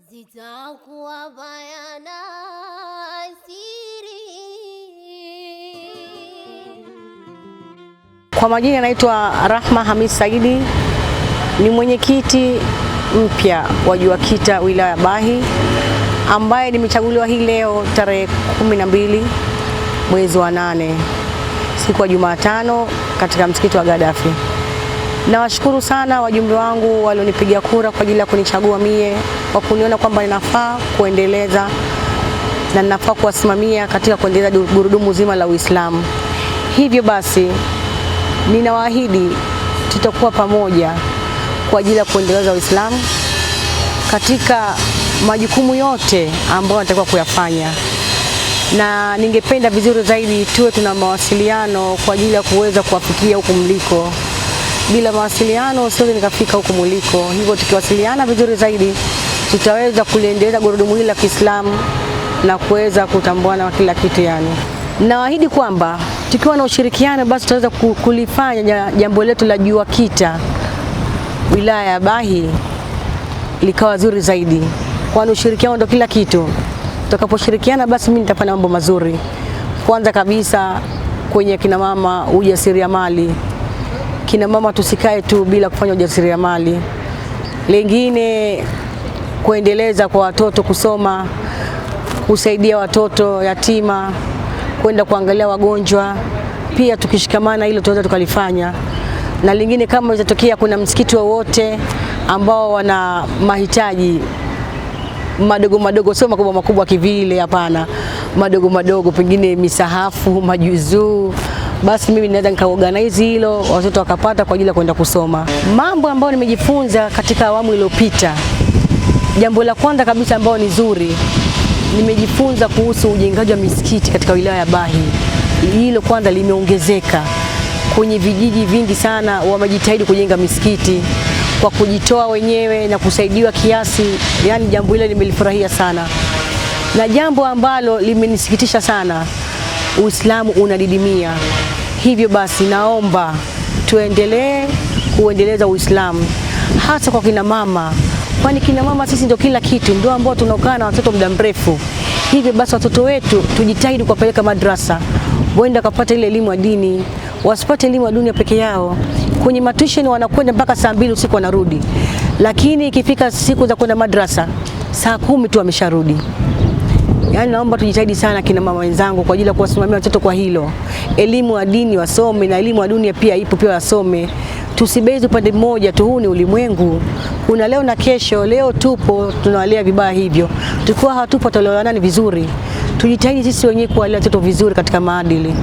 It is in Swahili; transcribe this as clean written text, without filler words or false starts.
zitakuwa bayana siri. Kwa majina naitwa Rahma Hamis Saidi, ni mwenyekiti mpya wa JUAKITA wilaya Bahi, ambaye nimechaguliwa hii leo tarehe 12 mwezi wa 8 siku ya Jumatano katika msikiti wa Gaddafi. Nawashukuru sana wajumbe wangu walionipigia kura kwa ajili ya kunichagua mie, kwa kuniona kwamba ninafaa kuendeleza na ninafaa kuwasimamia katika kuendeleza gurudumu zima la Uislamu. Hivyo basi ninawaahidi tutakuwa pamoja kwa ajili ya kuendeleza Uislamu katika majukumu yote ambayo natakiwa kuyafanya, na ningependa vizuri zaidi tuwe tuna mawasiliano kwa ajili ya kuweza kuwafikia huko mliko. Bila mawasiliano siwezi nikafika huko mliko. Hivyo tukiwasiliana vizuri zaidi tutaweza kuliendeleza gurudumu hili la Kiislamu na kuweza kutambuana kila kitu. Naahidi kwamba tukiwa na ushirikiano basi tutaweza kulifanya jambo letu la JUAKITA wilaya ya Bahi likawa zuri zaidi, kwani ushirikiano ndio kila kitu. Tutakaposhirikiana basi mimi nitafanya mambo mazuri. Kwanza kabisa kwenye kina mama, ujasiriamali. Kina mama tusikae tu bila kufanya ujasiriamali. Lengine kuendeleza kwa watoto kusoma, kusaidia watoto yatima, kwenda kuangalia wagonjwa. Pia tukishikamana hilo tunaweza tukalifanya. Na lingine kama itatokea kuna msikiti wowote ambao wana mahitaji madogo madogo, sio makubwa makubwa kivile, hapana, madogo madogo, pengine misahafu, majuzuu, basi mimi naweza nikaorganize hilo watoto wakapata kwa ajili ya kwenda kusoma. Mambo ambayo nimejifunza katika awamu iliyopita, jambo la kwanza kabisa ambao ni zuri, nimejifunza kuhusu ujengaji wa misikiti katika wilaya ya Bahi. Hilo kwanza limeongezeka. Kwenye vijiji vingi sana wamejitahidi kujenga misikiti kwa kujitoa wenyewe na kusaidiwa kiasi. Jambo hilo nimelifurahia sana. Na jambo ambalo limenisikitisha sana, Uislamu unadidimia. Hivyo basi naomba tuendelee kuendeleza Uislamu hasa kwa kina mama, kwani kina mama sisi ndio kila kitu, ndio ambao tunaokaa na watoto muda mrefu. Hivyo basi watoto wetu tujitahidi kuwapeleka madrasa, waende kupata ile elimu ya dini, wasipate elimu ya dunia peke yao. Kwenye matuition wanakwenda mpaka saa 2 usiku wanarudi, lakini ikifika siku za kwenda madrasa saa 10 tu wamesharudi. Naomba tujitahidi sana kina mama wenzangu kwa ajili ya kuwasimamia watoto kwa hilo. Elimu ya dini wasome na elimu ya dunia pia ipo, pia wasome. Tusibezi upande mmoja tu, huu ni ulimwengu. Kuna leo na kesho. Leo tupo tunawalea vibaya, hivyo tukiwa hatupo tutalea nani vizuri? Tujitahidi sisi wenyewe kuwalea watoto vizuri katika maadili.